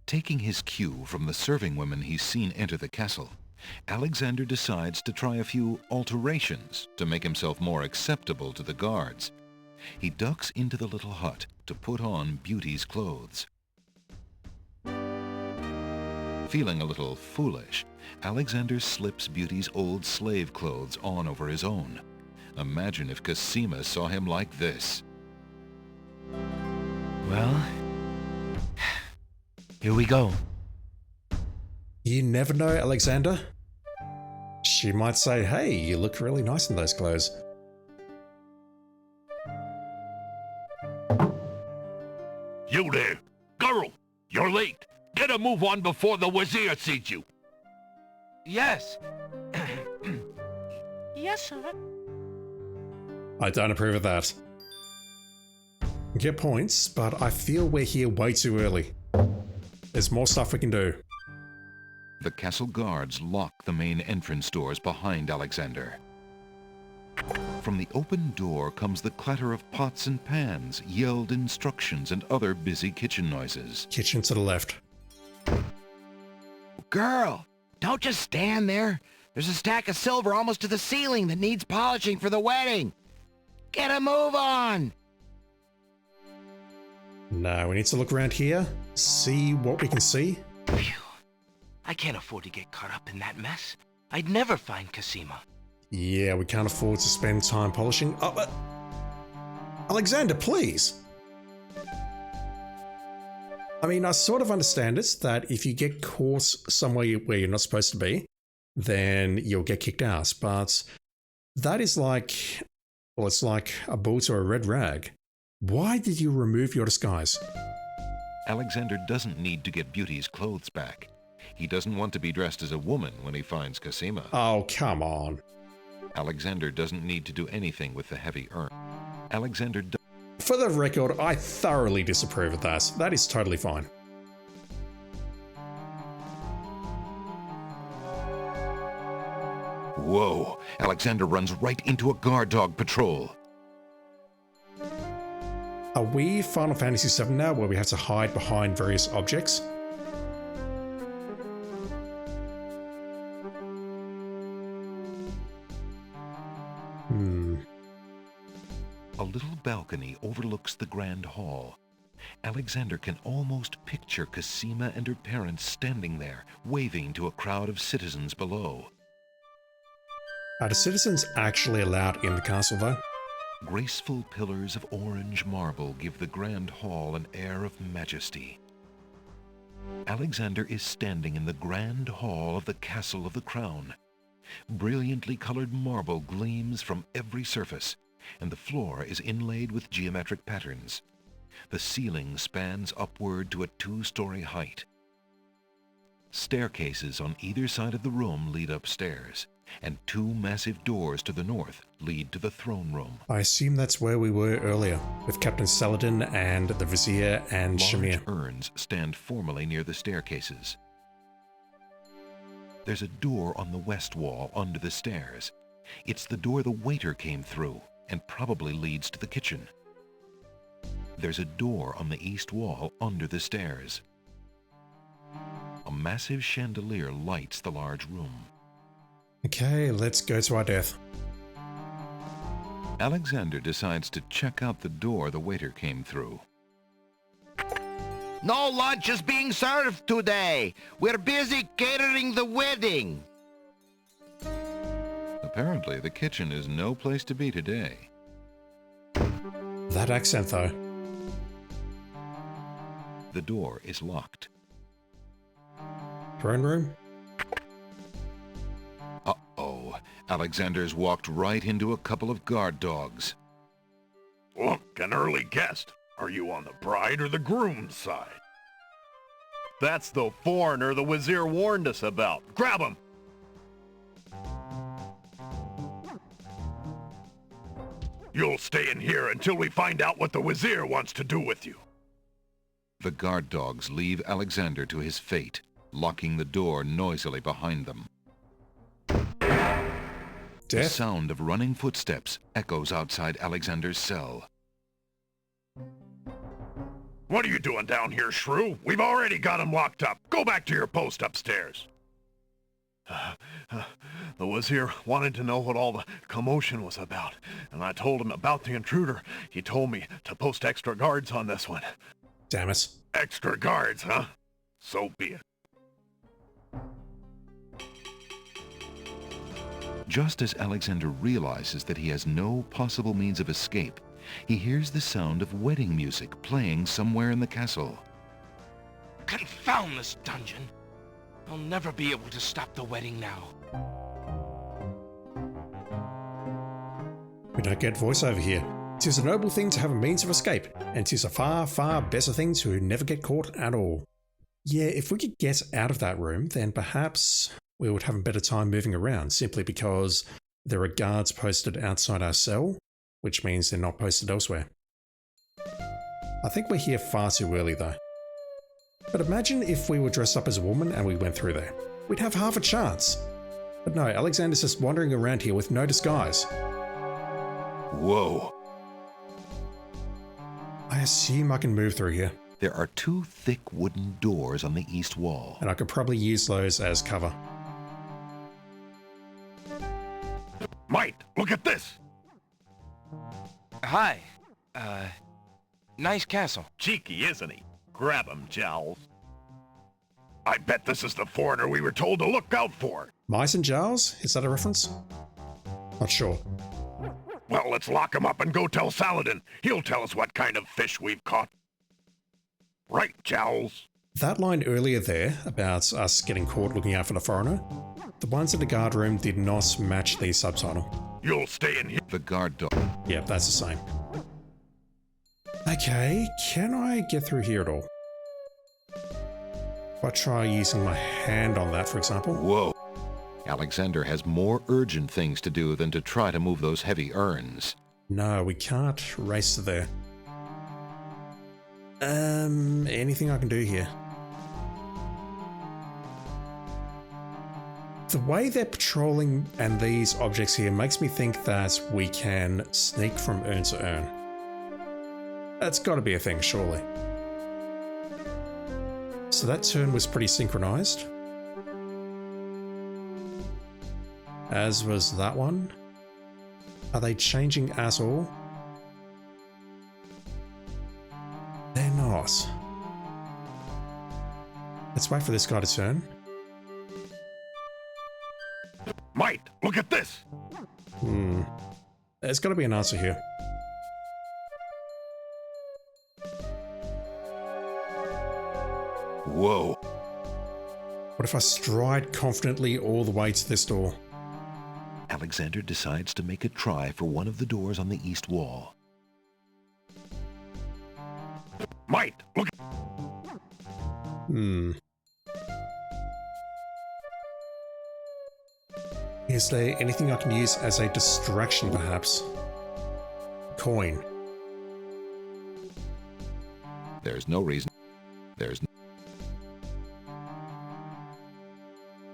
Taking his cue from the serving women he's seen enter the castle, Alexander decides to try a few alterations to make himself more acceptable to the guards. He ducks into the little hut to put on Beauty's clothes. Feeling a little foolish, Alexander slips Beauty's old slave clothes on over his own. Imagine if Cosima saw him like this. Well, here we go. You never know, Alexander. She might say, hey, you look really nice in those clothes. You there! Girl! You're late! Get a move on before the Wazir sees you! Yes. Yes, sir. I don't approve of that. Get points, but I feel we're here way too early. There's more stuff we can do. The castle guards lock the main entrance doors behind Alexander. From the open door comes the clatter of pots and pans, yelled instructions, and other busy kitchen noises. Kitchen to the left. Girl, don't just stand there. There's a stack of silver almost to the ceiling that needs polishing for the wedding. Get a move on! Now we need to look around here, see what we can see. Phew. I can't afford to get caught up in that mess. I'd never find Cosima. Yeah, we can't afford to spend time polishing. Oh, but Alexander, please! I mean, I sort of understand it, that if you get caught somewhere where you're not supposed to be, then you'll get kicked out. But that is like, well, it's like a boot or a red rag. Why did you remove your disguise? Alexander doesn't need to get Beauty's clothes back. He doesn't want to be dressed as a woman when he finds Cosima. Oh, come on. Alexander doesn't need to do anything with the heavy urn. Alexander For the record, I thoroughly disapprove of that. That is totally fine. Whoa! Alexander runs right into a guard dog patrol. Are we Final Fantasy VII now, where we have to hide behind various objects? A little balcony overlooks the grand hall. Alexander can almost picture Cosima and her parents standing there, waving to a crowd of citizens below. Are the citizens actually allowed in the castle, though? Graceful pillars of orange marble give the grand hall an air of majesty. Alexander is standing in the grand hall of the Castle of the Crown. Brilliantly colored marble gleams from every surface, and the floor is inlaid with geometric patterns. The ceiling spans upward to a 2-story height. Staircases on either side of the room lead upstairs, and 2 massive doors to the north lead to the throne room. I assume that's where we were earlier, with Captain Saladin and the Vizier and Shamir. Large urns stand formally near the staircases. There's a door on the west wall under the stairs. It's the door the waiter came through, and probably leads to the kitchen. There's a door on the east wall under the stairs. A massive chandelier lights the large room. Okay, let's go to our death. Alexander decides to check out the door the waiter came through. No lunch is being served today. We're busy catering the wedding. Apparently, the kitchen is no place to be today. That accent, though. The door is locked. Throne room? Uh-oh. Alexander's walked right into a couple of guard dogs. Look, an early guest. Are you on the bride or the groom's side? That's the foreigner the Wazir warned us about. Grab him! You'll stay in here until we find out what the Wazir wants to do with you. The guard dogs leave Alexander to his fate, locking the door noisily behind them. The Death? sound of running footsteps echoes outside Alexander's cell. What are you doing down here, shrew? We've already got him locked up. Go back to your post upstairs. The Wazir wanted to know what all the commotion was about, and I told him about the intruder. He told me to post extra guards on this one. Damn it. Extra guards, huh? So be it. Just as Alexander realizes that he has no possible means of escape, he hears the sound of wedding music playing somewhere in the castle. Confound this dungeon! I'll never be able to stop the wedding now. We don't get voiceover here. 'Tis a noble thing to have a means of escape, and 'tis a far, far better thing to never get caught at all. Yeah, if we could get out of that room, then perhaps we would have a better time moving around, simply because there are guards posted outside our cell, which means they're not posted elsewhere. I think we're here far too early though. But imagine if we were dressed up as a woman and we went through there. We'd have half a chance. But no, Alexander's just wandering around here with no disguise. Whoa! I assume I can move through here, There are 2 thick wooden doors on the east wall. and I could probably use those as cover. Mate, look at this! Hi. Nice castle. Cheeky, isn't he? Grab him, Jowls. I bet this is the foreigner we were told to look out for. Mice and Jowls? Is that a reference? Not sure. Well, let's lock him up and go tell Saladin. He'll tell us what kind of fish we've caught. Right, Jowls? That line earlier there about us getting caught looking out for the foreigner, the ones in the guard room did not match the subtitle. You'll stay in here. The guard dog. Yep, that's the same. Okay, can I get through here at all? If I try using my hand on that, for example. Whoa! Alexander has more urgent things to do than to try to move those heavy urns. No, we can't race to there. Anything I can do here? The way they're patrolling and these objects here makes me think that we can sneak from urn to urn. That's got to be a thing, surely. So that turn was pretty synchronized. As was that one. Are they changing at all? They're not. Let's wait for this guy to turn. Mate, look at this! There's got to be an answer here. Whoa! What if I stride confidently all the way to this door? Alexander decides to make a try for one of the doors on the east wall. Mate, look. Is there anything I can use as a distraction, perhaps? Coin. There's no reason.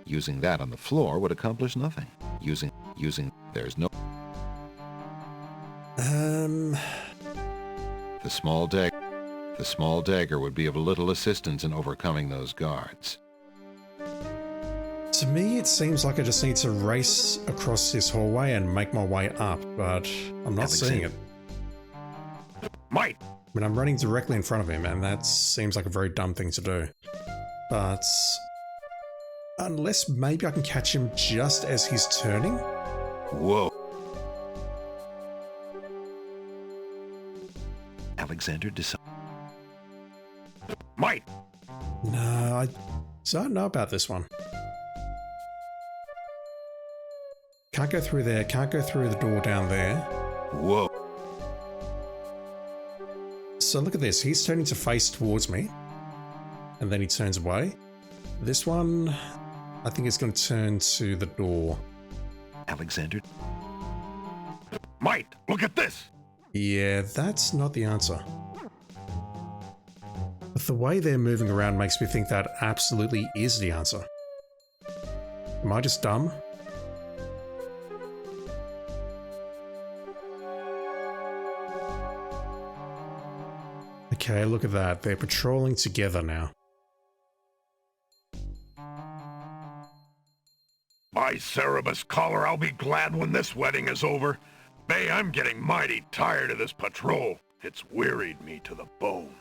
Using that on the floor would accomplish nothing. There's no. The small dagger would be of little assistance in overcoming those guards. To me, it seems like I just need to race across this hallway and make my way up, but I'm not seeing it. Mate! I mean, I'm running directly in front of him, and that seems like a very dumb thing to do. But unless maybe I can catch him just as he's turning? Whoa! Alexander decides. Mate! No, I don't know about this one. Can't go through there, can't go through the door down there. Whoa! So look at this, he's turning to face towards me, and then he turns away. This one, I think is going to turn to the door. Alexander. Mate, look at this! Yeah, that's not the answer. But the way they're moving around makes me think that absolutely is the answer. Am I just dumb? Okay, look at that. They're patrolling together now. By Cerebus collar, I'll be glad when this wedding is over. Bay, I'm getting mighty tired of this patrol. It's wearied me to the bones.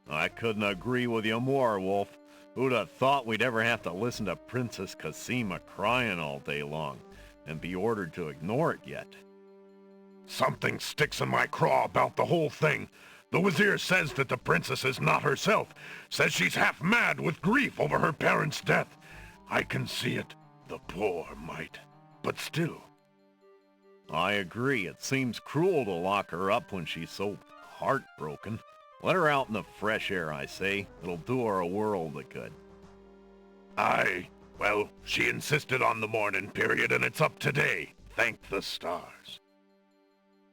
I couldn't agree with you more, Wolf. Who'd have thought we'd ever have to listen to Princess Cassima crying all day long, and be ordered to ignore it yet? Something sticks in my craw about the whole thing. The Wazir says that the princess is not herself, says she's half mad with grief over her parents' death. I can see it, the poor mite, but still. I agree, it seems cruel to lock her up when she's so heartbroken. Let her out in the fresh air, I say. It'll do her a world of good. Aye, well, she insisted on the mourning period, and it's up today. Thank the stars.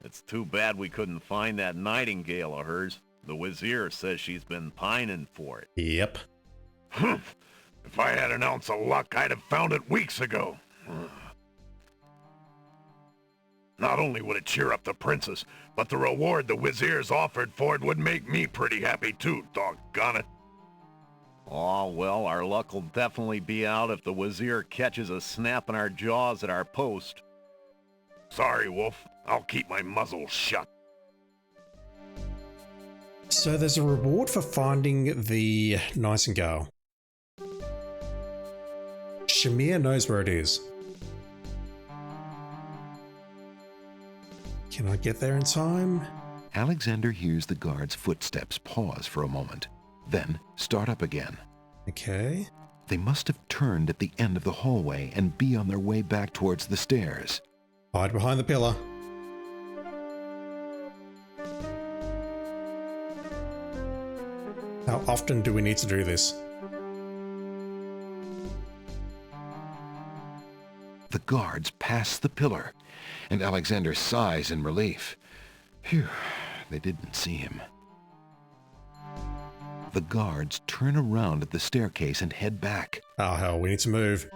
It's too bad we couldn't find that nightingale of hers. The Wazir says she's been pining for it. Yep. Humph. If I had an ounce of luck, I'd have found it weeks ago. Not only would it cheer up the princess, but the reward the Wazir's offered for it would make me pretty happy too, doggone it. Oh, well, our luck will definitely be out if the Wazir catches us snapping our jaws at our post. Sorry, Wolf. I'll keep my muzzle shut. So there's a reward for finding the nightingale. Shamir knows where it is. Can I get there in time? Alexander hears the guard's footsteps pause for a moment, then start up again. Okay. They must have turned at the end of the hallway and be on their way back towards the stairs. Hide behind the pillar. How often do we need to do this? The guards pass the pillar, and Alexander sighs in relief. Phew, they didn't see him. The guards turn around at the staircase and head back. Oh hell, we need to move.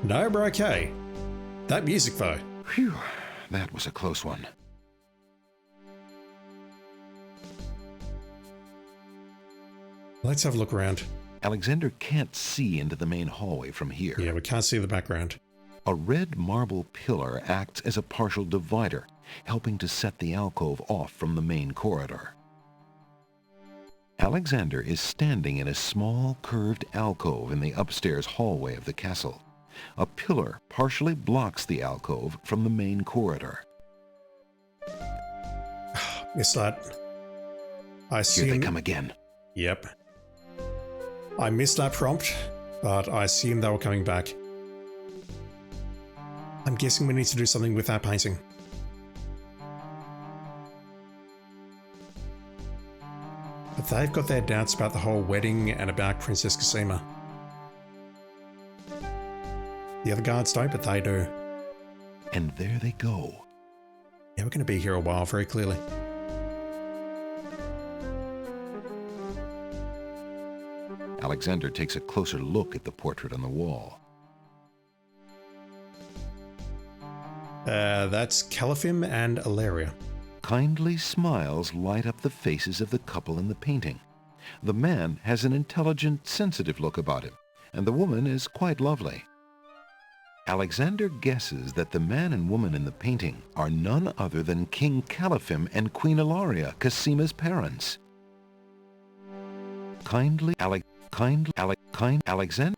No, we're okay. That music though. Phew, that was a close one. Let's have a look around. Alexander can't see into the main hallway from here. Yeah, we can't see the background. A red marble pillar acts as a partial divider, helping to set the alcove off from the main corridor. Alexander is standing in a small curved alcove in the upstairs hallway of the castle. A pillar partially blocks the alcove from the main corridor. Missed that. I Here they assume... come again. Yep. I missed that prompt, but I assume they were coming back. I'm guessing we need to do something with that painting. But they've got their doubts about the whole wedding and about Princess Cassima. The other guards don't, but they do. And there they go. Yeah, we're going to be here a while, very clearly. Alexander takes a closer look at the portrait on the wall. That's Calafim and Ilaria. Kindly smiles light up the faces of the couple in the painting. The man has an intelligent, sensitive look about him, and the woman is quite lovely. Alexander guesses that the man and woman in the painting are none other than King Calafim and Queen Ilaria, Cassima's parents. Alexander.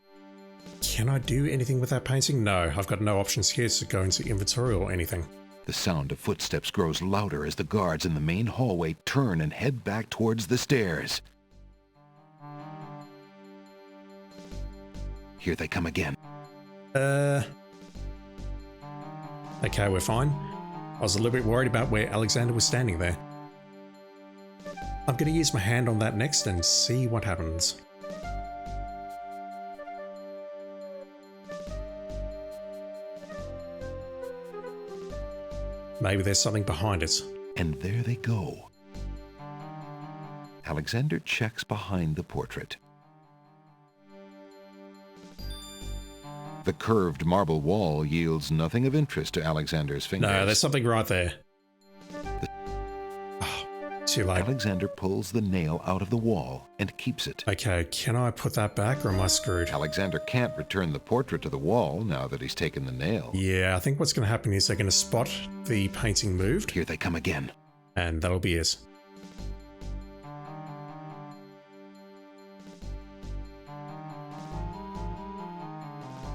Can I do anything with that painting? No, I've got no options here to go into inventory or anything. The sound of footsteps grows louder as the guards in the main hallway turn and head back towards the stairs. Here they come again. Okay, we're fine. I was a little bit worried about where Alexander was standing there. I'm going to use my hand on that next and see what happens. Maybe there's something behind it. And there they go. Alexander checks behind the portrait. The curved marble wall yields nothing of interest to Alexander's fingers. No, there's something right there. Oh, too late. Alexander pulls the nail out of the wall and keeps it. Okay, can I put that back or am I screwed? Alexander can't return the portrait to the wall now that he's taken the nail. Yeah, I think what's going to happen is they're going to spot the painting moved, Here they come again. and that'll be it.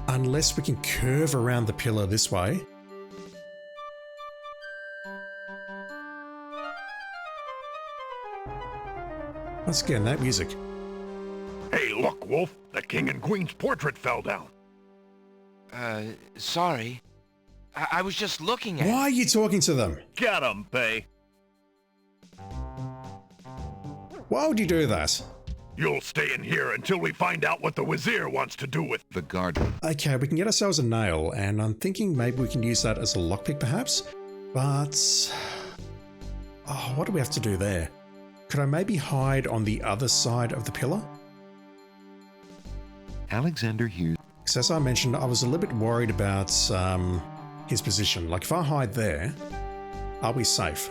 Unless we can curve around the pillar this way. Once again, that music. Hey, look, Wolf. The king and queen's portrait fell down. Sorry. I was just looking at Why are you talking to them? Get 'em, Bay. Why would you do that? You'll stay in here until we find out what the Wazir wants to do with... The guard. Okay, we can get ourselves a nail, and I'm thinking maybe we can use that as a lockpick perhaps, but... Oh, what do we have to do there? Could I maybe hide on the other side of the pillar? Alexander hears. Because as I mentioned, I was a little bit worried about his position. Like if I hide there, are we safe?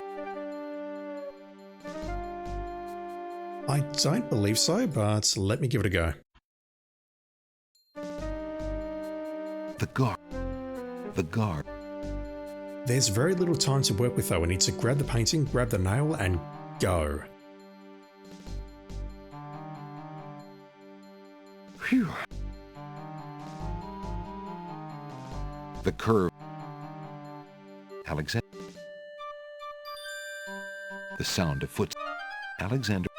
I don't believe so, but let me give it a go. The guard. The guard. There's very little time to work with though. We need to grab the painting, grab the nail, and go. Phew. The curve. Alexander. The sound of foot. Alexander.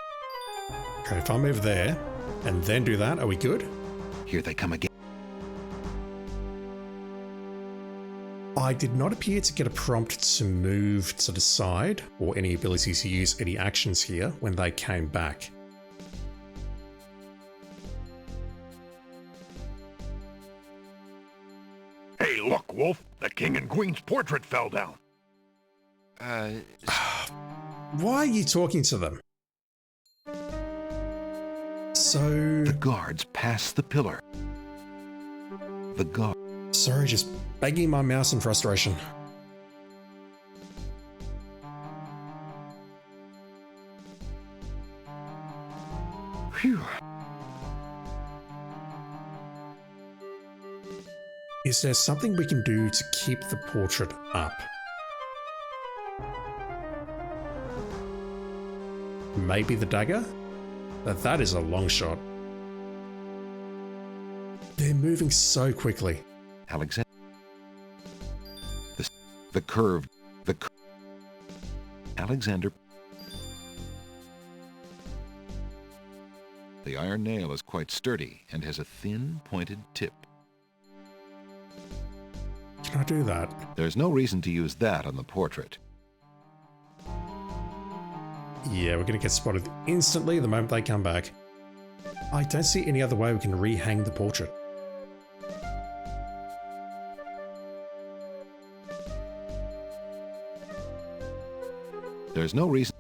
Okay, if I move there and then do that, are we good? Here they come again. I did not appear to get a prompt to move to the side or any ability to use any actions here when they came back. Hey, look, Wolf. The king and queen's portrait fell down. Why are you talking to them? So... The guards pass the pillar. The guard. Sorry, just banging my mouse in frustration. Phew. Is there something we can do to keep the portrait up? Maybe the dagger? But that is a long shot. They're moving so quickly. Alexander. The curved. Alexander. The iron nail is quite sturdy and has a thin, pointed tip. Can I do that? There's no reason to use that on the portrait. Yeah, we're going to get spotted instantly the moment they come back. I don't see any other way we can rehang the portrait. There's no reason.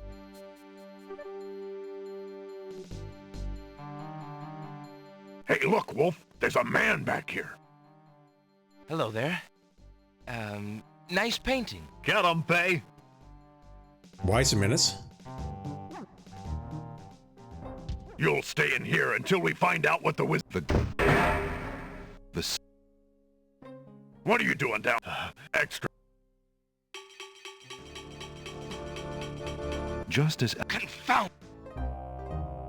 Hey, look, Wolf. There's a man back here. Hello there. Nice painting. Get 'em, Bay. Wait a minute. You'll stay in here until we find out what the Wazir... The What are you doing down? Extra. just as Confound!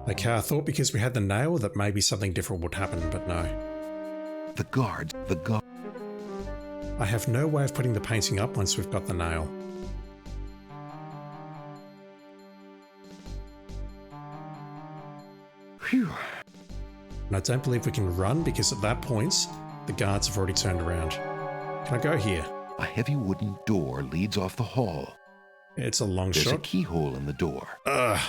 Okay, I thought because we had the nail that maybe something different would happen, but no. the guards. The guard. I have no way of putting the painting up once we've got the nail. Phew. And I don't believe we can run because at that point, the guards have already turned around. Can I go here? A heavy wooden door leads off the hall. It's a long There's a shot. keyhole in the door. Ugh.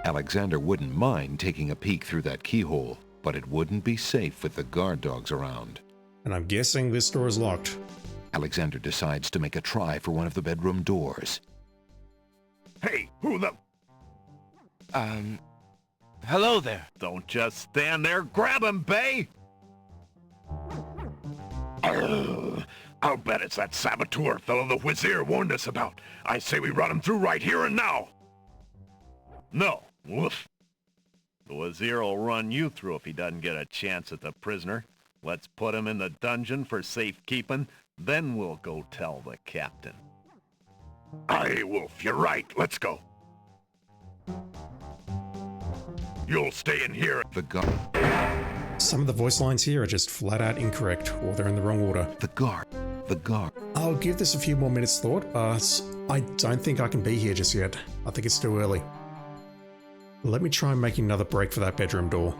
Alexander wouldn't mind taking a peek through that keyhole, but it wouldn't be safe with the guard dogs around. And I'm guessing this door is locked. Alexander decides to make a try for one of the bedroom doors. Hey, who the... Hello there. Don't just stand there. Grab him, Bay. I'll bet it's that saboteur fellow the Wazir warned us about. I say we run him through right here and now. No, woof. The Wazir will run you through if he doesn't get a chance at the prisoner. Let's put him in the dungeon for safekeeping, then we'll go tell the captain. Aye, Wolf, you're right. Let's go. You'll stay in here. The guard. Some of the voice lines here are just flat out incorrect, or they're in the wrong order. The guard. The guard. I'll give this a few more minutes thought, but I don't think I can be here just yet. I think it's too early. Let me try making another break for that bedroom door.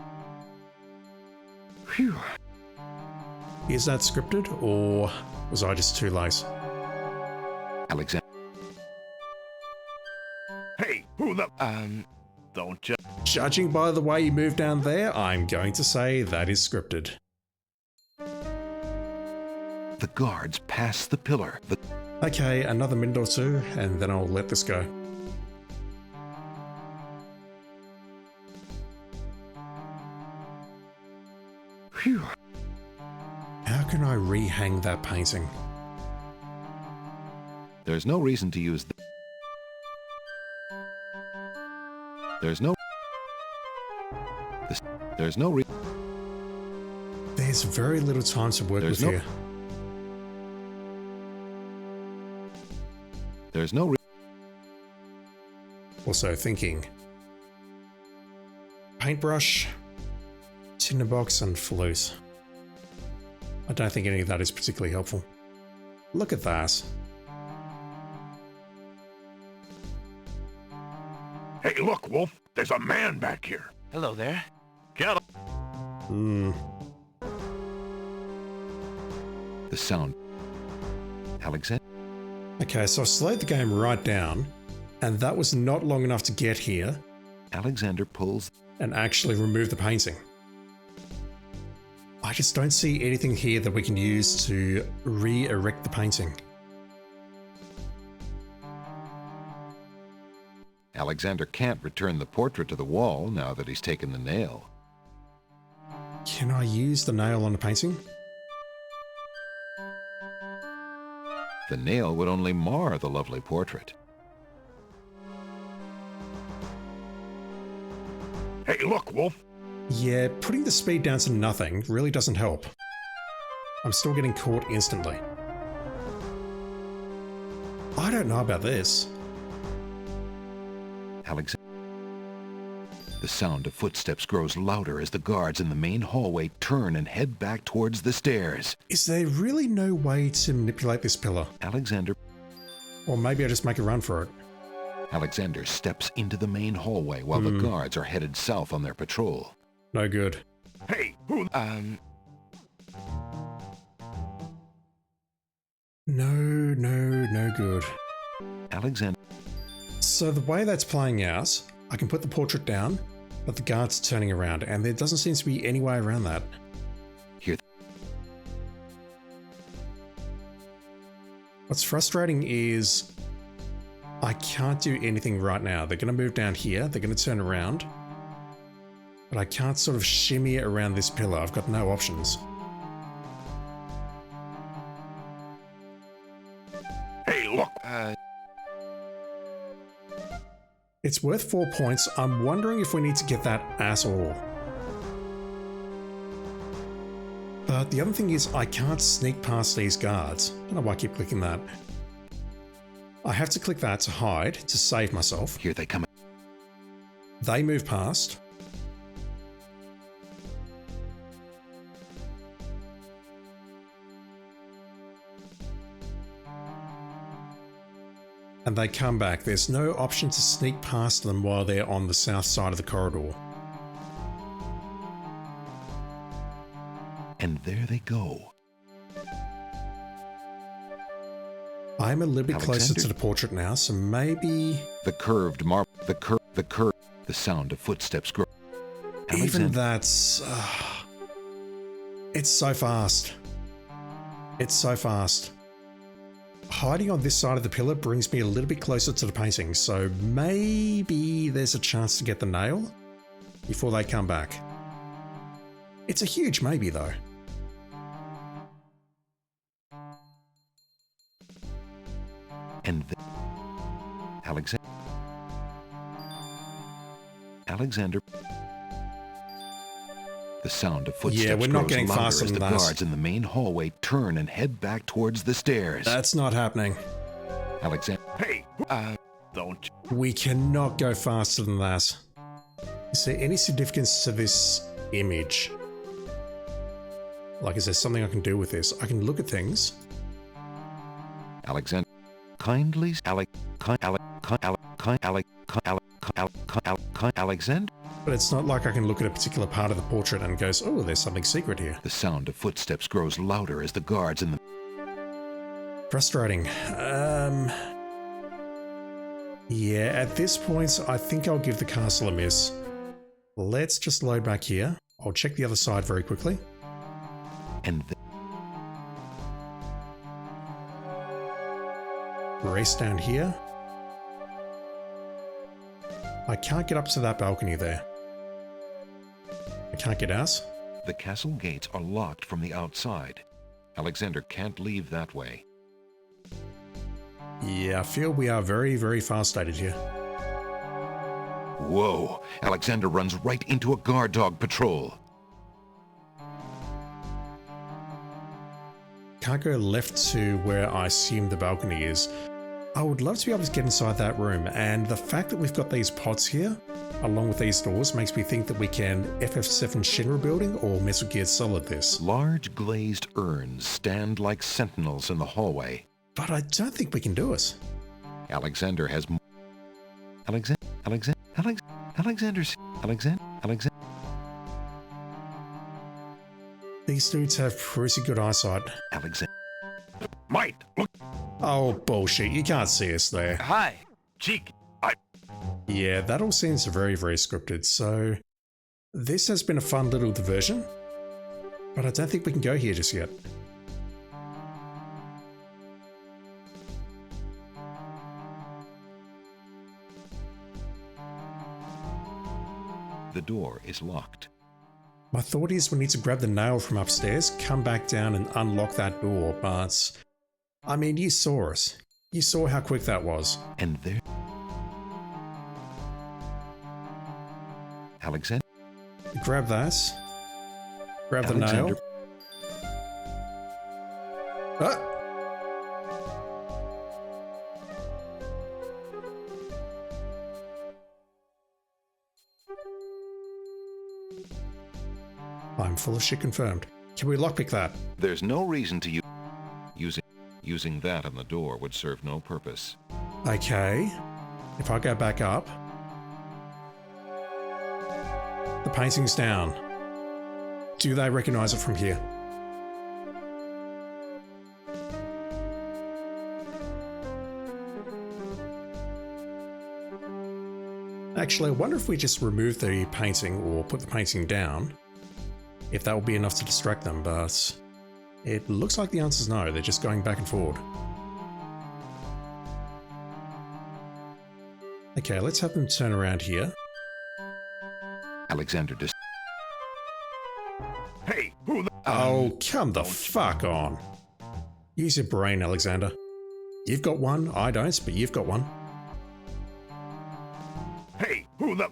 Phew. Is that scripted, or was I just too late? Alexander. Hey, who the... Don't you... Judging by the way you moved down there, I'm going to say that is scripted. The guards pass the pillar. Okay, another minute or two, and then I'll let this go. Phew. How can I rehang that painting? There's no reason to use There's no There's very little time to work There's with no- here. There's no Also thinking. Paintbrush, tinderbox, and flute. I don't think any of that is particularly helpful. Look at that. Hey, look, Wolf. There's a man back here. Hello there. Get him. the sound. Alexander. Okay, so I've slowed the game right down, and that was not long enough to get here Alexander pulls. and actually remove the painting. I just don't see anything here that we can use to re-erect the painting. Alexander can't return the portrait to the wall now that he's taken the nail. Can I use the nail on the painting? The nail would only mar the lovely portrait. Hey, look, Wolf. Yeah, putting the speed down to nothing really doesn't help. I'm still getting caught instantly. I don't know about this. Alexander. The sound of footsteps grows louder as the guards in the main hallway turn and head back towards the stairs. Is there really no way to manipulate this pillar? Alexander. Or maybe I just make a run for it. Alexander steps into the main hallway while the guards are headed south on their patrol. No good. Hey, who... No good. Alexander. So the way that's playing out, I can put the portrait down, but the guard's turning around, and there doesn't seem to be any way around that. Here. What's frustrating is I can't do anything right now. They're going to move down here, they're going to turn around, but I can't sort of shimmy around this pillar. I've got no options. Hey, look. It's worth 4 points. I'm wondering if we need to get that at all. But the other thing is I can't sneak past these guards. I don't know why I keep clicking that. I have to click that to hide, to save myself. Here they come. They move past. And they come back. There's no option to sneak past them while they're on the south side of the corridor. And there they go. I'm a little bit closer Alexander? to the portrait now, so maybe... The curved marble. The sound of footsteps grow. Even Alexander. that's... it's so fast. It's so fast. Hiding on this side of the pillar brings me a little bit closer to the painting, so maybe there's a chance to get the nail before they come back. It's a huge maybe though. And then Alexander. The sound of footsteps we're not grows getting louder faster as the than that. guards in the main hallway turn and head back towards the stairs. That's not happening. Alexander. Hey, don't you? We cannot go faster than that. Is there any significance to this image? Like, is there something I can do with this? I can look at things. Alexander. Kindly. Alexander. But it's not like I can look at a particular part of the portrait and goes, oh, there's something secret here. The sound of footsteps grows louder as the guards in the... Frustrating. Yeah, at this point, I think I'll give the castle a miss. Let's just load back here. I'll check the other side very quickly. And Race down here. I can't get up to that balcony there. I can't get out. the castle gates are locked from the outside. Alexander can't leave that way. Yeah, I feel we are very, very far-stated here. Whoa! Alexander runs right into a guard dog patrol. Can't go left to where I assume the balcony is. I would love to be able to get inside that room, and the fact that we've got these pods here, along with these doors, makes me think that we can FF7 Shinra building or Metal Gear Solid this. Large glazed urns stand like sentinels in the hallway. But I don't think we can do it. Alexander has... Alexander. These dudes have pretty good eyesight. Alexander. Might, look, Oh, bullshit, you can't see us there. Hi. cheek. Yeah, that all seems very, very scripted, so this has been a fun little diversion, but I don't think we can go here just yet. The door is locked. My thought is we need to grab the nail from upstairs, come back down and unlock that door, but I mean, you saw us. You saw how quick that was. And there... Alexander. Grab that. Grab the nail. Alexander. Ah! I'm full of shit confirmed. Can we lockpick that? There's no reason to using that on the door would serve no purpose. Okay. If I go back up. The painting's down. Do they recognize it from here? Actually, I wonder if we just remove the painting or put the painting down, if that will be enough to distract them, but it looks like the answer's no, they're just going back and forward. Okay, let's have them turn around here. Alexander just... Hey, who the... Oh, come the fuck on. Use your brain, Alexander. You've got one, I don't, but you've got one. Hey, who the...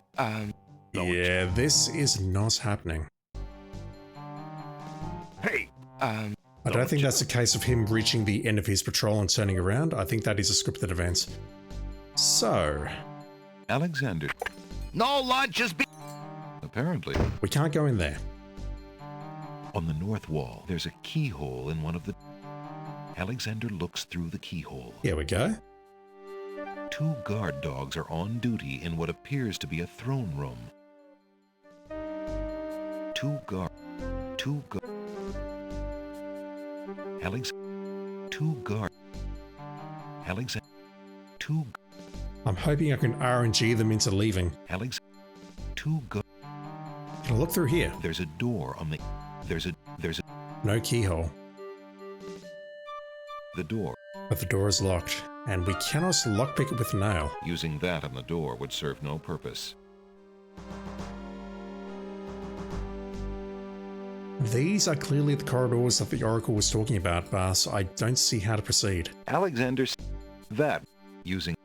Don't. Yeah, this is not happening. Hey, I don't think that's a case of him reaching the end of his patrol and turning around. I think that is a scripted event. So, Alexander... No lunch is be- Apparently, we can't go in there. on the north wall, there's a keyhole in one of the... Alexander looks through the keyhole. Here we go. 2 guard dogs are on duty in what appears to be a throne room. Two guard... I'm hoping I can RNG them into leaving. Can I look through here? There's a door on the... No keyhole. The door. But the door is locked, and we cannot lockpick it with a nail. Using that on the door would serve no purpose. These are clearly the corridors that the Oracle was talking about, but I don't see how to proceed. Alexander... that. Using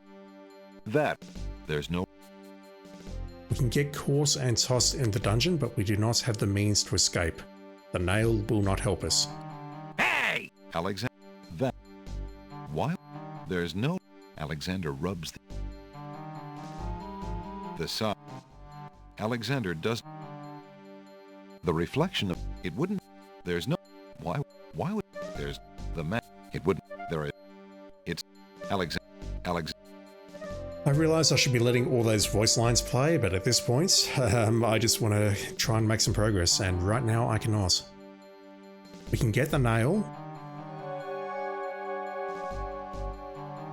that. There's no... We can get caught and tossed in the dungeon, but we do not have the means to escape. The nail will not help us. Hey! Alexander... That. Why? There's no... Alexander rubs the side. Alexander does... The reflection of... It wouldn't... There's no... Why would... There's... The map... It wouldn't... There is... It's... Alexander... I realize I should be letting all those voice lines play, but at this point, I just want to try and make some progress, and right now I cannot. We can get the nail.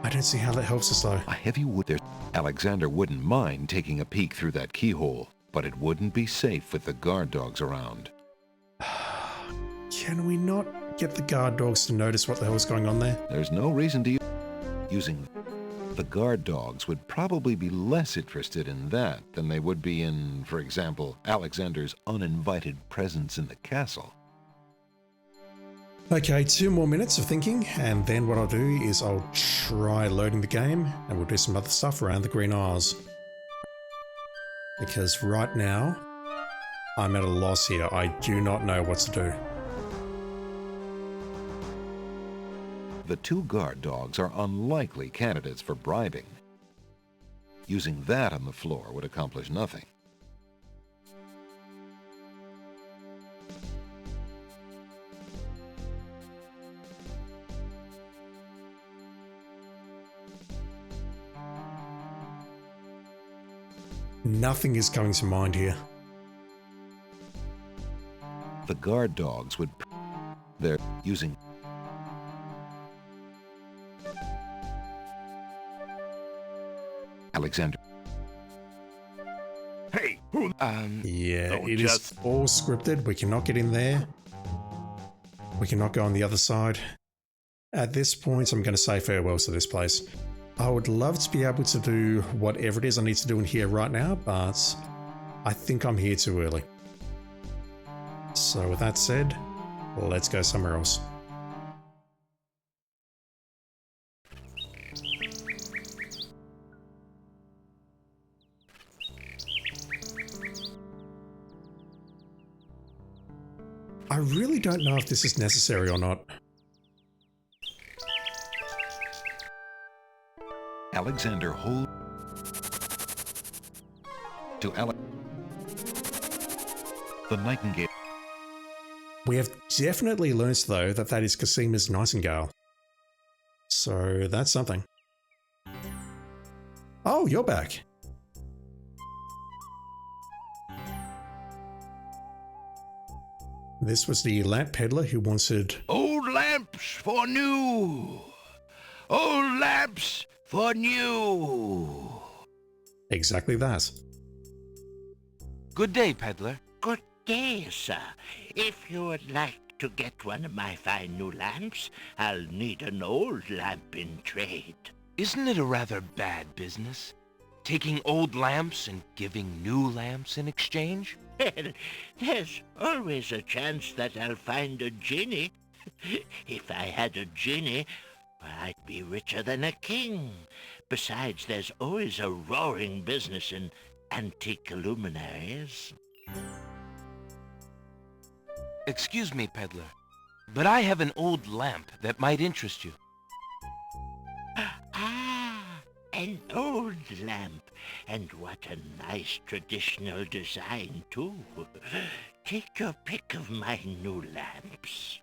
I don't see how that helps us though. A heavy wood there. Alexander wouldn't mind taking a peek through that keyhole, but it wouldn't be safe with the guard dogs around. Can we not get the guard dogs to notice what the hell is going on there? There's no reason to using... The guard dogs would probably be less interested in that than they would be in, for example, Alexander's uninvited presence in the castle. Okay, 2 more minutes of thinking, and then what I'll do is I'll try loading the game, and we'll do some other stuff around the Green Isles. Because right now, I'm at a loss here. I do not know what to do. The 2 guard dogs are unlikely candidates for bribing. Using that on the floor would accomplish nothing. Nothing is coming to mind here. The guard dogs would... They're using... Alexander. Hey, who? Yeah, Don't it is just- all scripted. We cannot get in there. We cannot go on the other side. At this point, I'm going to say farewell to this place. I would love to be able to do whatever it is I need to do in here right now, but I think I'm here too early. So with that said, let's go somewhere else. I really don't know if this is necessary or not. Alexander hold... To The Nightingale. We have definitely learnt though that that is Cosima's Nightingale. So that's something. Oh, you're back. This was the lamp peddler who wanted... Old lamps for new! Old lamps for new! Exactly that. Good day, peddler. Good day, sir. If you would like to get one of my fine new lamps, I'll need an old lamp in trade. Isn't it a rather bad business? Taking old lamps and giving new lamps in exchange? Well, there's always a chance that I'll find a genie. If I had a genie, well, I'd be richer than a king. Besides, there's always a roaring business in antique luminaries. Excuse me, peddler, but I have an old lamp that might interest you. Ah, an old lamp. And what a nice traditional design, too. Take your pick of my new lamps.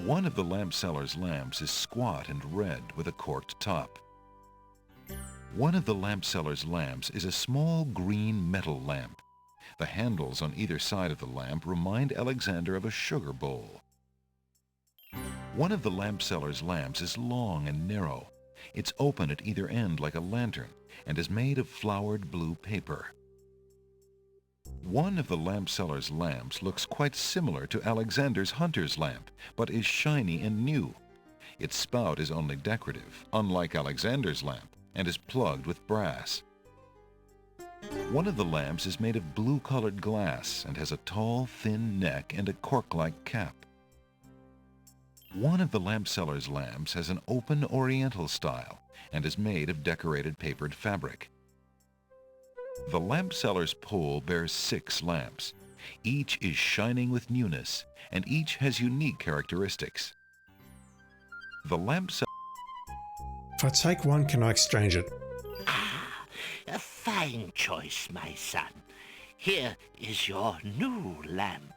One of the lamp seller's lamps is squat and red with a corked top. One of the lamp seller's lamps is a small green metal lamp. The handles on either side of the lamp remind Alexander of a sugar bowl. One of the lamp seller's lamps is long and narrow. It's open at either end like a lantern and is made of flowered blue paper. One of the lamp seller's lamps looks quite similar to Alexander's hunter's lamp, but is shiny and new. Its spout is only decorative, unlike Alexander's lamp, and is plugged with brass. One of the lamps is made of blue-colored glass and has a tall, thin neck and a cork-like cap. One of the lamp seller's lamps has an open oriental style and is made of decorated papered fabric. The lamp seller's pole bears 6 lamps. Each is shining with newness, and each has unique characteristics. The lamp seller... If I take one, can I exchange it? Ah, a fine choice, my son. Here is your new lamp.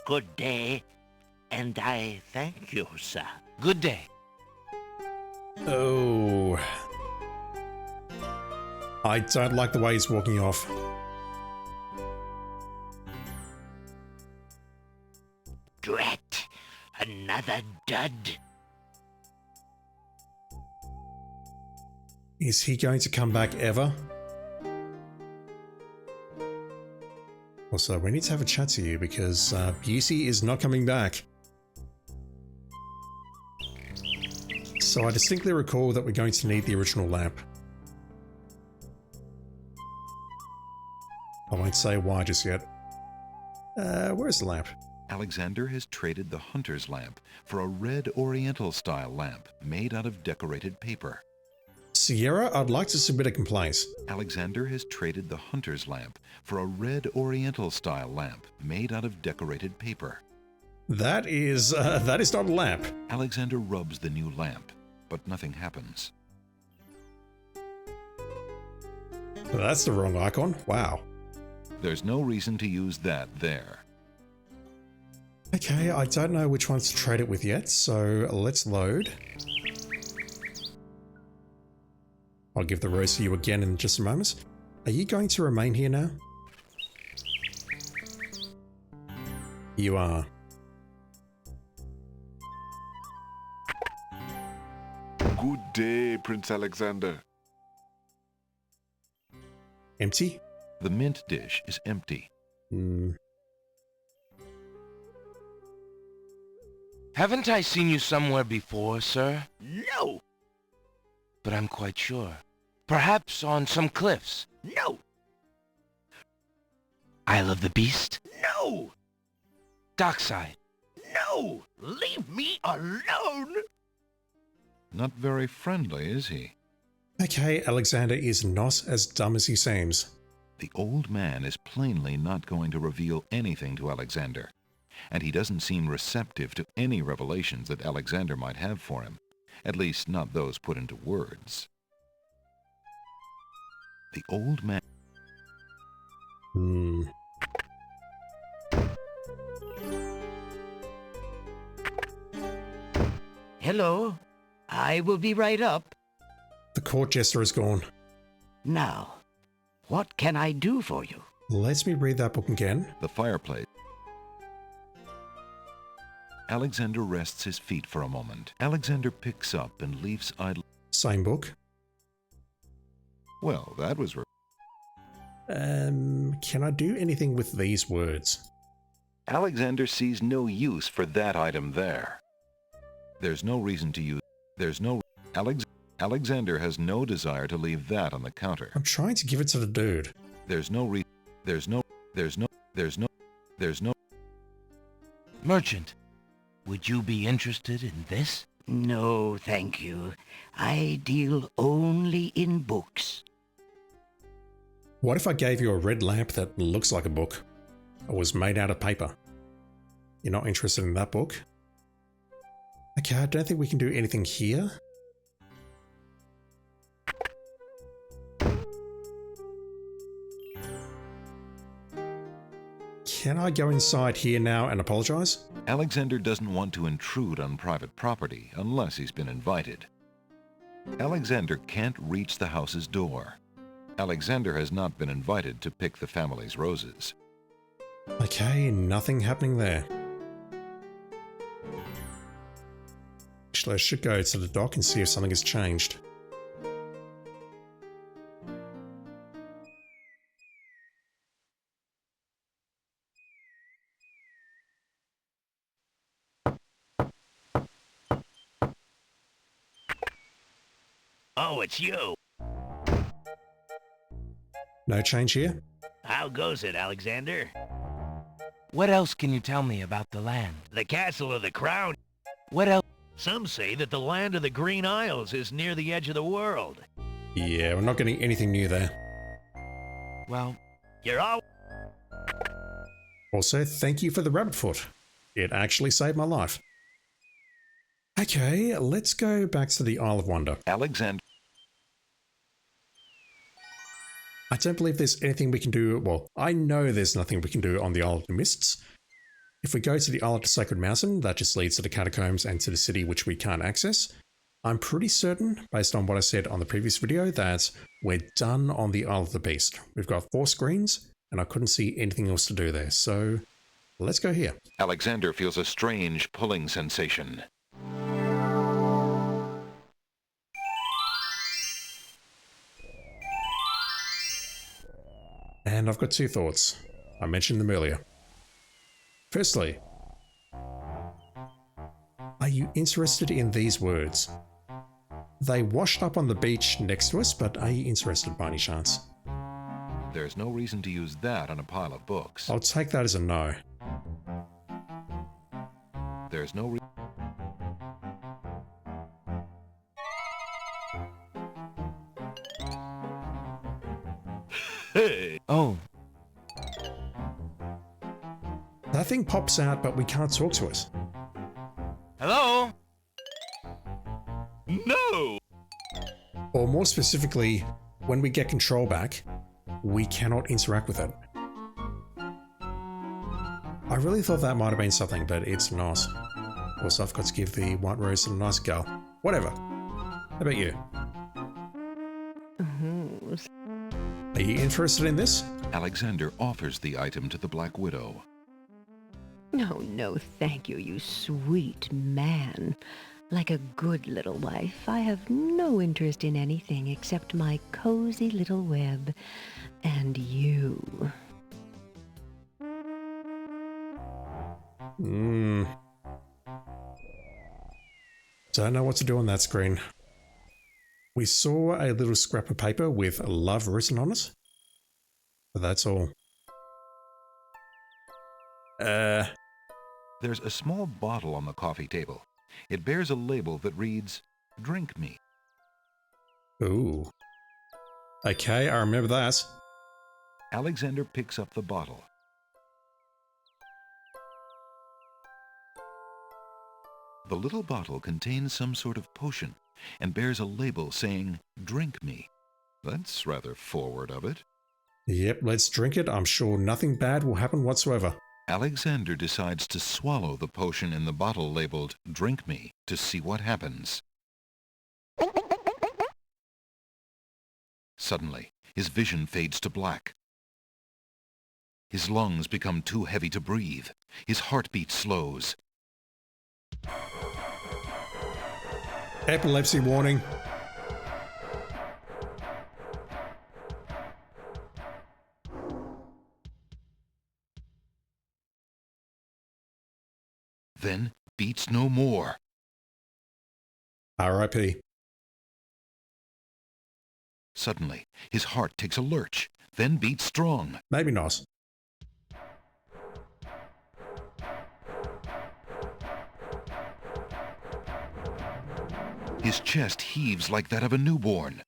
Good day, and I thank you, sir. Good day. Oh. I don't like the way he's walking off. Drat, another dud. Is he going to come back ever? Also, we need to have a chat to you because Busey is not coming back. So I distinctly recall that we're going to need the original lamp. I won't say why just yet. Where's the lamp? Alexander has traded the hunter's lamp for a red oriental style lamp made out of decorated paper. Sierra, I'd like to submit a complaint. Alexander has traded the hunter's lamp for a red oriental style lamp made out of decorated paper. That is not a lamp. Alexander rubs the new lamp, but nothing happens. That's the wrong icon. Wow. There's no reason to use that there. Okay, I don't know which ones to trade it with yet, so let's load. I'll give the rose to you again in just a moment. Are you going to remain here now? You are. Good day, Prince Alexander. Empty? The mint dish is empty. Haven't I seen you somewhere before, sir? No, But I'm quite sure. Perhaps on some cliffs. no, Isle of the Beast? no, Dockside? no! Leave me alone! Not very friendly, is he? Okay, Alexander is not as dumb as he seems. The old man is plainly not going to reveal anything to Alexander, and he doesn't seem receptive to any revelations that Alexander might have for him, at least not those put into words. The old man... Hello, I will be right up. The court jester is gone. Now, what can I do for you? Let me read that book again. The fireplace. Alexander rests his feet for a moment. Alexander picks up and leaves idle. Same book. Well, that was... Can I do anything with these words? Alexander sees no use for that item there. There's no reason to use... Alexander has no desire to leave that on the counter. I'm trying to give it to the dude. Merchant, would you be interested in this? No, thank you. I deal only in books. What if I gave you a red lamp that looks like a book? Or was made out of paper? You're not interested in that book? Okay, I don't think we can do anything here. Can I go inside here now and apologize? Alexander doesn't want to intrude on private property unless he's been invited. Alexander can't reach the house's door. Alexander has not been invited to pick the family's roses. Okay, nothing happening there. Actually, I should go to the dock and see if something has changed. Oh, it's you. No change here? How goes it, Alexander? What else can you tell me about the land? The castle of the crown. What else? Some say that the land of the Green Isles is near the edge of the world. Yeah, we're not getting anything new there. Well, You're all... Also, thank you for the rabbit foot. It actually saved my life. Okay, let's go back to the Isle of Wonder. Alexander. I don't believe there's anything we can do. Well, I know there's nothing we can do on the Isle of the Mists. If we go to the Isle of the Sacred Mountain, that just leads to the catacombs and to the city which we can't access. I'm pretty certain, based on what I said on the previous video, that we're done on the Isle of the Beast. We've got 4 screens, and I couldn't see anything else to do there, so let's go here. Alexander feels a strange pulling sensation. And I've got 2 thoughts. I mentioned them earlier. Firstly, are you interested in these words? They washed up on the beach next to us, but are you interested by any chance? There's no reason to use that on a pile of books. I'll take that as a no. There's no reason. Hey! oh, That thing pops out, but we can't talk to it. hello? No! Or more specifically, when we get control back, we cannot interact with it. I really thought that might have been something, but it's not. Also, I've got to give the white rose a nice go. Whatever. How about you? Are you interested in this? Alexander offers the item to the Black Widow. Oh, no, thank you, you sweet man. Like a good little wife, I have no interest in anything except my cozy little web and you. Don't know what to do on that screen. We saw a little scrap of paper with love written on it. But that's all. There's a small bottle on the coffee table. It bears a label that reads, "Drink me." Ooh. Okay, I remember that. Alexander picks up the bottle. The little bottle contains some sort of potion and bears a label saying, "Drink me." That's rather forward of it. Yep, let's drink it. I'm sure nothing bad will happen whatsoever. Alexander decides to swallow the potion in the bottle labeled "Drink me" to see what happens. Suddenly, his vision fades to black. His lungs become too heavy to breathe. His heartbeat slows. Epilepsy warning. Then beats no more. R.I.P. Suddenly, his heart takes a lurch, then beats strong. Maybe not. His chest heaves like that of a newborn.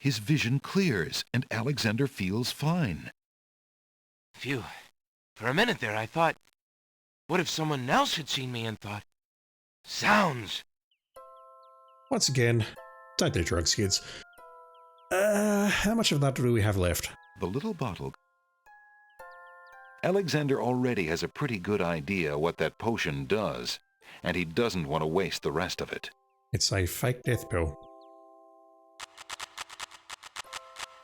His vision clears, and Alexander feels fine. Phew. For a minute there, I thought, what if someone else had seen me and thought, sounds? Once again, don't do drugs, kids. How much of that do we have left? The little bottle. Alexander already has a pretty good idea what that potion does, and he doesn't want to waste the rest of it. It's a fake death pill.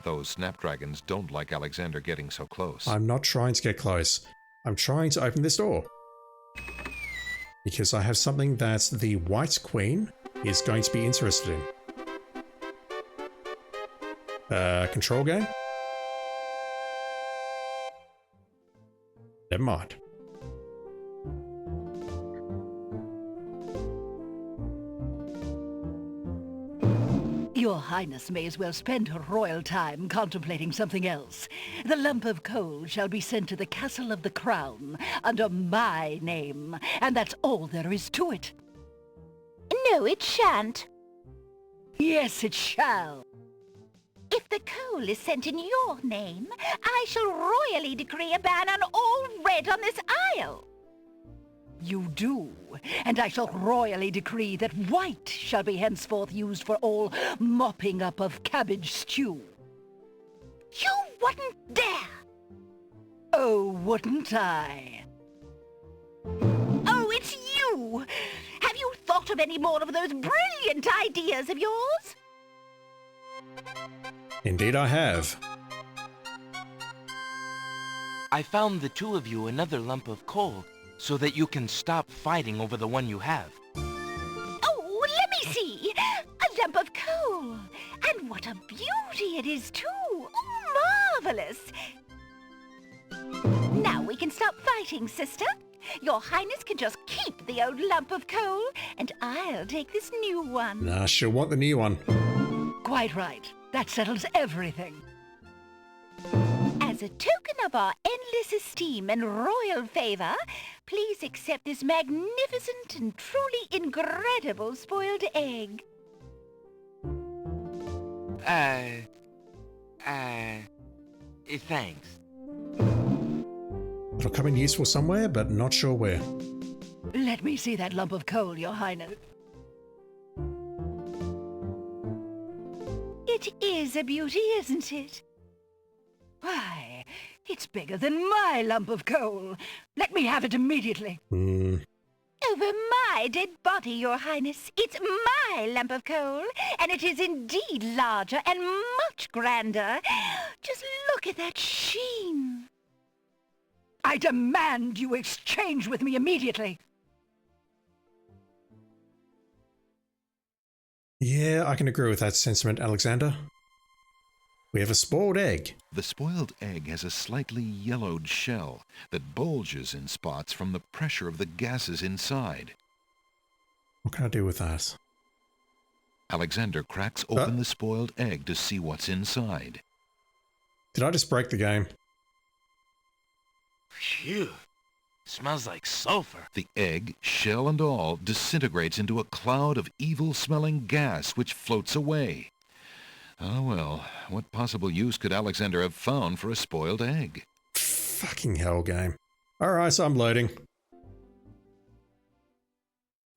Those snapdragons don't like Alexander getting so close. I'm not trying to get close. I'm trying to open this door. Because I have something that the White Queen is going to be interested in. Control game? Never mind. Your Your Highness may as well spend her royal time contemplating something else. The lump of coal shall be sent to the Castle of the Crown under my name, and that's all there is to it. No, it shan't. Yes, it shall. If the coal is sent in your name, I shall royally decree a ban on all red on this isle. You do, and I shall royally decree that white shall be henceforth used for all mopping up of cabbage stew. You wouldn't dare! Oh, wouldn't I? Oh, it's you! Have you thought of any more of those brilliant ideas of yours? Indeed I have. I found the two of you another lump of coal so that you can stop fighting over the one you have. Oh, let me see! A lump of coal! And what a beauty it is, too! Oh, marvelous! Now we can stop fighting, sister. Your Highness can just keep the old lump of coal, and I'll take this new one. Nah, she'll want the new one. Quite right. That settles everything. As a token of our endless esteem and royal favor, please accept this magnificent and truly incredible spoiled egg. Thanks. It'll come in useful somewhere, but not sure where. Let me see that lump of coal, Your Highness. It is a beauty, isn't it? Why, it's bigger than my lump of coal. Let me have it immediately. Over my dead body, Your Highness. It's my lump of coal, and it is indeed larger and much grander. Just look at that sheen. I demand you exchange with me immediately. Yeah, I can agree with that sentiment, Alexander. We have a spoiled egg. The spoiled egg has a slightly yellowed shell that bulges in spots from the pressure of the gases inside. What can I do with that? Alexander cracks open the spoiled egg to see what's inside. Did I just break the game? Phew. Smells like sulfur. The egg, shell and all, disintegrates into a cloud of evil-smelling gas which floats away. Oh well, what possible use could Alexander have found for a spoiled egg? Fucking hell, game. Alright, so I'm loading.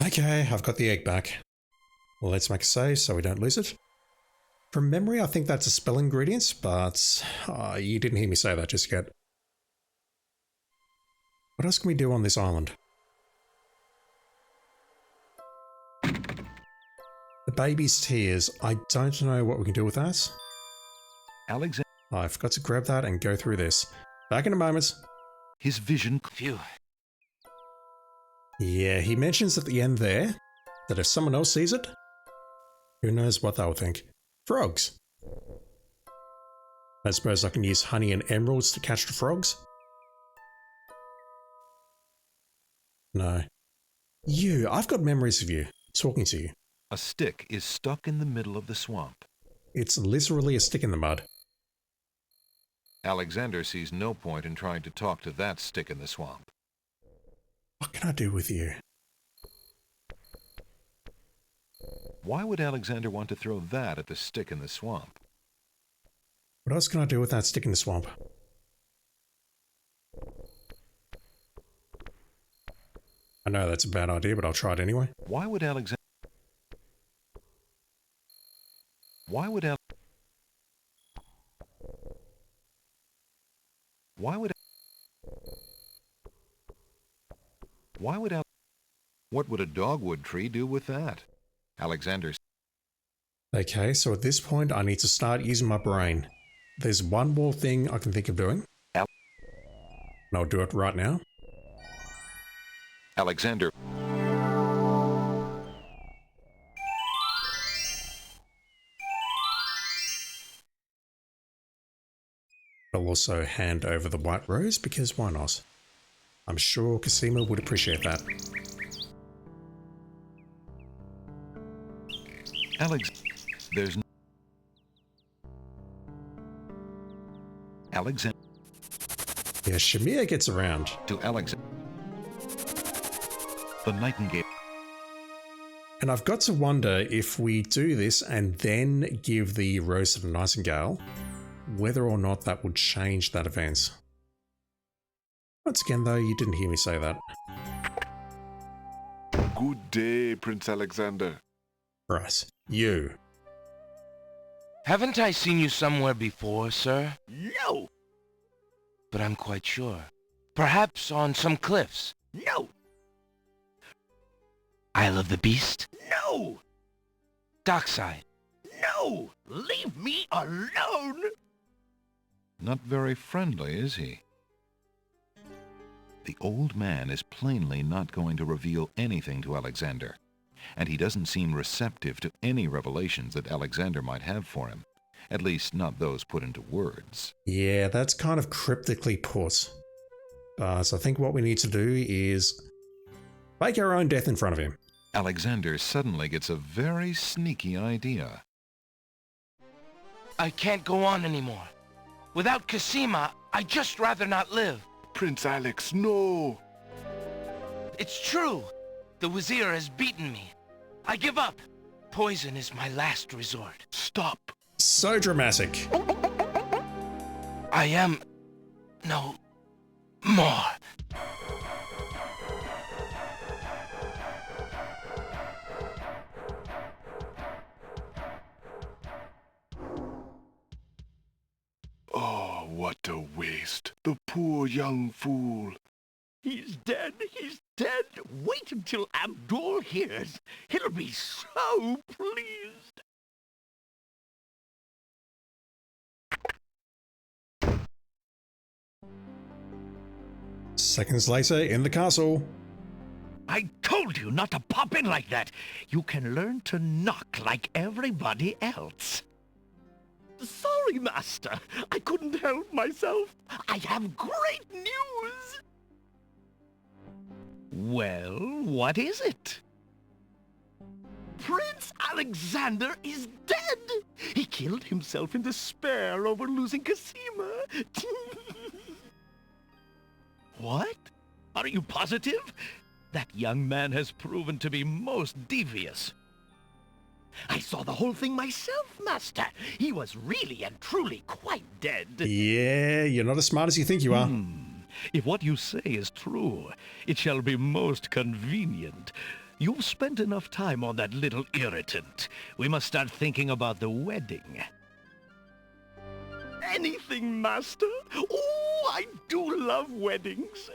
Okay, I've got the egg back. Well, let's make a save so we don't lose it. From memory, I think that's a spell ingredient, but you didn't hear me say that just yet. What else can we do on this island? The baby's tears. I don't know what we can do with that. Alexander. I forgot to grab that and go through this. Back in a moment. His vision. Phew. Yeah, he mentions at the end there that if someone else sees it, who knows what they'll think. Frogs. I suppose I can use honey and emeralds to catch the frogs. No. You, I've got memories of you, talking to you. A stick is stuck in the middle of the swamp. It's literally a stick in the mud. Alexander sees no point in trying to talk to that stick in the swamp. What can I do with you? Why would Alexander want to throw that at the stick in the swamp? What else can I do with that stick in the swamp? I know that's a bad idea, but I'll try it anyway. Why would Alexander... What would a dogwood tree do with that? Alexander... Okay, so at this point I need to start using my brain. There's one more thing I can think of doing. And I'll do it right now. Alexander... I'll also hand over the white rose because why not? I'm sure Cosima would appreciate that. Alex... There's... Alexander Yeah, Shamir gets around. to Alexander. The Nightingale. And I've got to wonder if we do this and then give the Rose to the Nightingale, whether or not that would change that event. Once again, though, you didn't hear me say that. Good day, Prince Alexander. Right, you. Haven't I seen you somewhere before, sir? No! But I'm quite sure. Perhaps on some cliffs. No! Isle of the Beast? No! Dockside? No! Leave me alone! Not very friendly, is he? The old man is plainly not going to reveal anything to Alexander, and he doesn't seem receptive to any revelations that Alexander might have for him, at least not those put into words. Yeah, that's kind of cryptically put. So I think what we need to do is fake our own death in front of him. Alexander suddenly gets a very sneaky idea. I can't go on anymore. Without Cosima, I'd just rather not live. Prince Alex, no! It's true. The Wazir has beaten me. I give up. Poison is my last resort. Stop! So dramatic. I am no more. Oh, what a waste. The poor young fool. He's dead! He's dead! Wait until Abdul hears. He'll be so pleased. Seconds later, in the castle. I told you not to pop in like that. You can learn to knock like everybody else. Sorry, Master. I couldn't help myself. I have great news. Well, what is it? Prince Alexander is dead. He killed himself in despair over losing Cosima. What? Are you positive? That young man has proven to be most devious. I saw the whole thing myself, Master. He was really and truly quite dead. Yeah, you're not as smart as you think you are. If what you say is true, it shall be most convenient. You've spent enough time on that little irritant. We must start thinking about the wedding. Anything, Master. Oh, I do love weddings.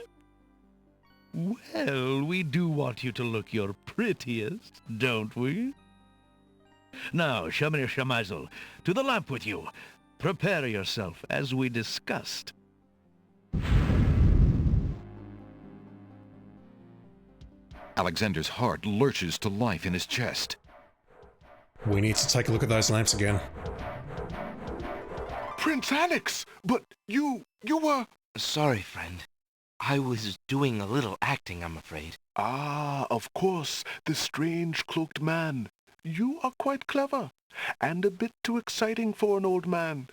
Well, we do want you to look your prettiest, don't we? Now, Shamir Shamazel, to the lamp with you. Prepare yourself, as we discussed. Alexander's heart lurches to life in his chest. We need to take a look at those lamps again. Prince Alex! But you were... Sorry, friend. I was doing a little acting, I'm afraid. Ah, of course, the strange cloaked man. You are quite clever, and a bit too exciting for an old man.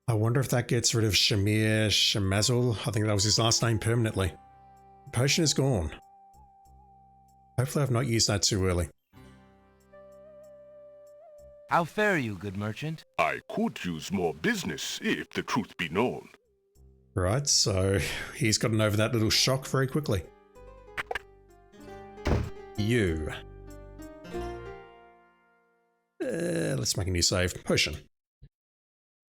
I wonder if that gets rid of Shamir Shamazel. I think that was his last name permanently. The potion is gone. Hopefully I've not used that too early. How fare you, good merchant? I could use more business, if the truth be known. Right, so he's gotten over that little shock very quickly. You. Let's make a new save. Potion.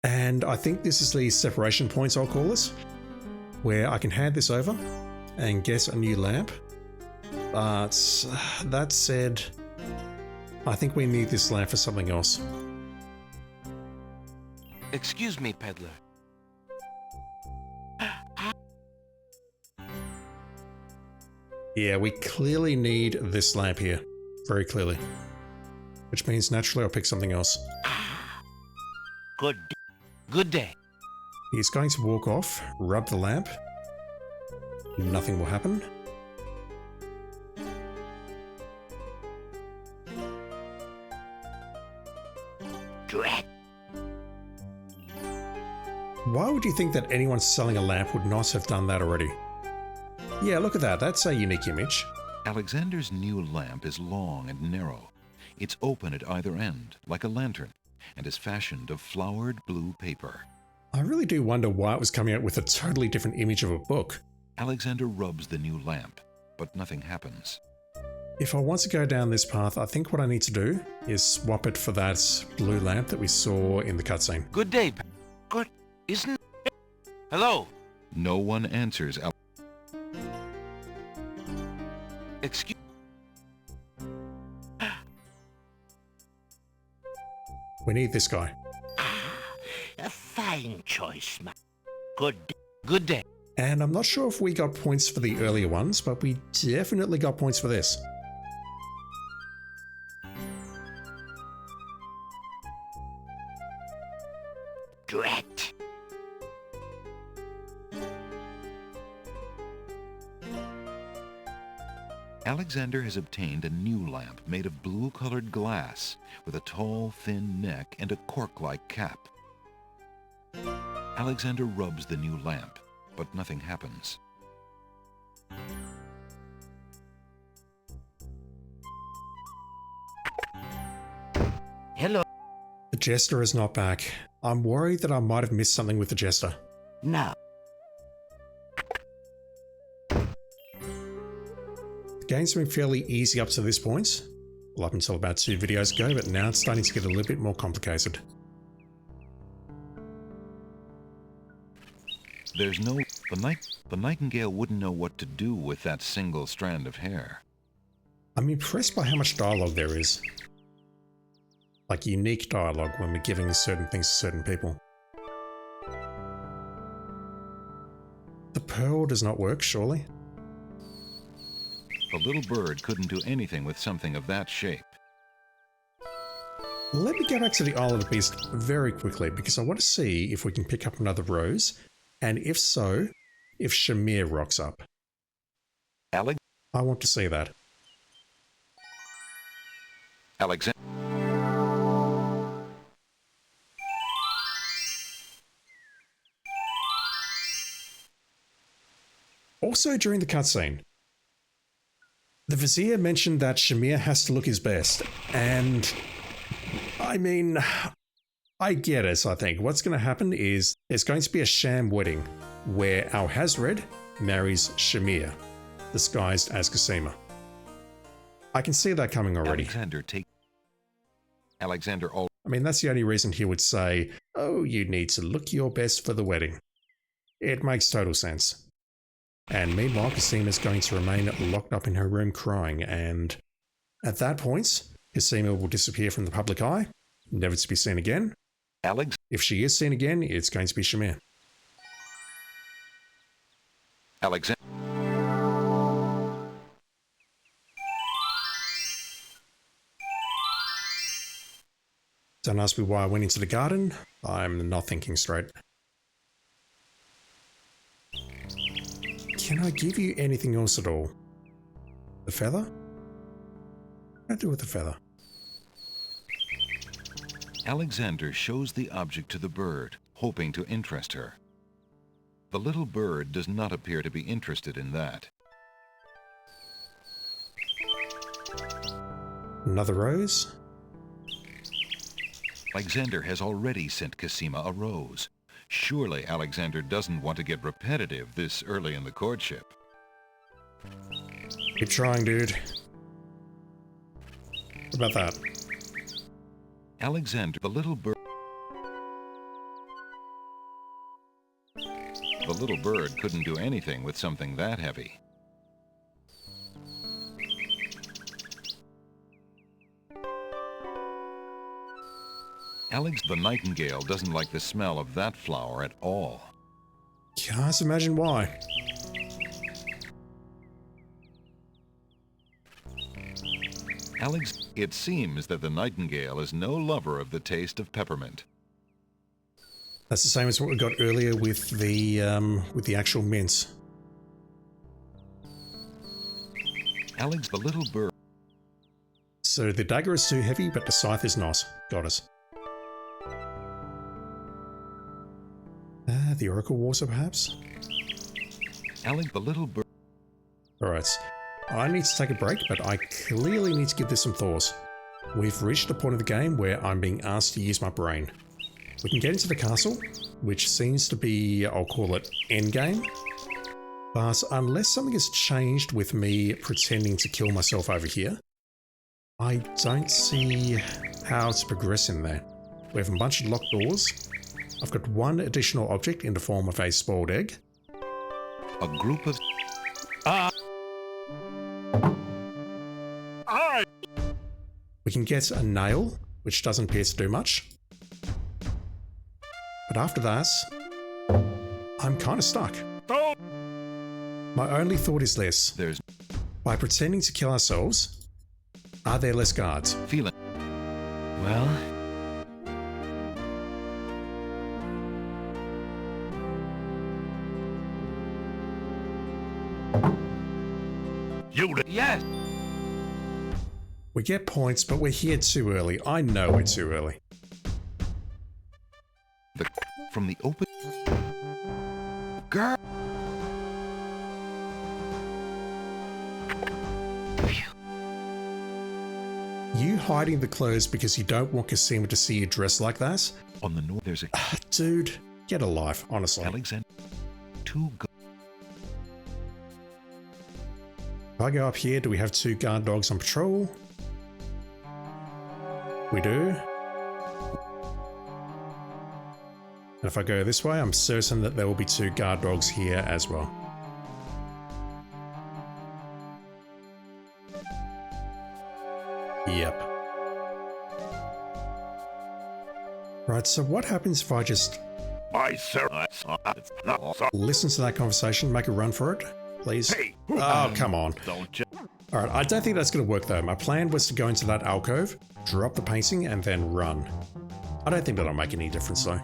And I think this is the separation points, I'll call this, where I can hand this over and get a new lamp. But that said, I think we need this lamp for something else. Excuse me, peddler. Yeah, we clearly need this lamp here. Very clearly. Which means naturally I'll pick something else. Good day. He's going to walk off, rub the lamp. Nothing will happen. Dread. Why would you think that anyone selling a lamp would not have done that already? Yeah, look at that. That's a unique image. Alexander's new lamp is long and narrow. It's open at either end, like a lantern, and is fashioned of flowered blue paper. I really do wonder why it was coming out with a totally different image of a book. Alexander rubs the new lamp, but nothing happens. If I want to go down this path, I think what I need to do is swap it for that blue lamp that we saw in the cutscene. Good day, Good. Isn't... Hello? No one answers. Excuse... We need this guy. A fine choice, man. Good day. Good day. And I'm not sure if we got points for the earlier ones, but we definitely got points for this. Drat. Alexander has obtained a new lamp made of blue-colored glass with a tall, thin neck and a cork-like cap. Alexander rubs the new lamp, but nothing happens. Hello. The Jester is not back. I'm worried that I might have missed something with the Jester. No. The game's been fairly easy up to this point. Well, up until about 2 videos ago, but now it's starting to get a little bit more complicated. There's no... The Nightingale wouldn't know what to do with that single strand of hair. I'm impressed by how much dialogue there is. Like unique dialogue when we're giving certain things to certain people. The pearl does not work, surely? The little bird couldn't do anything with something of that shape. Let me go back to the Isle of the Beast very quickly because I want to see if we can pick up another rose, and if so, if Shamir rocks up. I want to see that. Alexander. Also during the cutscene, the Vizier mentioned that Shamir has to look his best, and I mean, I get it, I think. What's going to happen is there's going to be a sham wedding where Alhazred marries Shamir, disguised as Cosima. I can see that coming already. I mean, that's the only reason he would say, oh, you need to look your best for the wedding. It makes total sense. And meanwhile, Cosima's going to remain locked up in her room crying, and at that point, Cosima will disappear from the public eye, never to be seen again. If she is seen again, it's going to be Shamir. Alexander. Don't ask me why I went into the garden. I'm not thinking straight. Can I give you anything else at all? The feather? What do I do with the feather? Alexander shows the object to the bird, hoping to interest her. The little bird does not appear to be interested in that. Another rose? Alexander has already sent Cosima a rose. Surely Alexander doesn't want to get repetitive this early in the courtship. Keep trying, dude. What about that? Alexander, the little bird couldn't do anything with something that heavy. The nightingale doesn't like the smell of that flower at all. Can't imagine why. It seems that the nightingale is no lover of the taste of peppermint. That's the same as what we got earlier with the actual mints. The little bird. So the dagger is too heavy, but the scythe is not. Got us. The Oracle Water, perhaps? Alec the little bird. Alright, I need to take a break, but I clearly need to give this some thought. We've reached a point of the game where I'm being asked to use my brain. We can get into the castle, which seems to be, I'll call it, endgame. But unless something has changed with me pretending to kill myself over here, I don't see how to progress in there. We have a bunch of locked doors. I've got one additional object in the form of a spoiled egg. A group of... We can get a nail, which doesn't appear to do much. But after that, I'm kind of stuck. My only thought is this. There's... By pretending to kill ourselves, are there less guards? Feeling... Well... Yes! We get points, but we're here too early. I know we're too early. From the open... Girl! You hiding the clothes because you don't want Cosima to see you dressed like that? On the north, there's a... Dude, get a life, honestly. Alexander... Two... If I go up here, do we have 2 guard dogs on patrol? We do. And if I go this way, I'm certain that there will be 2 guard dogs here as well. Yep. Right, so what happens if I just listen to that conversation, make a run for it? Please? Hey! Oh, come on. Don't you? Alright, I don't think that's going to work though. My plan was to go into that alcove, drop the painting, and then run. I don't think that'll make any difference though.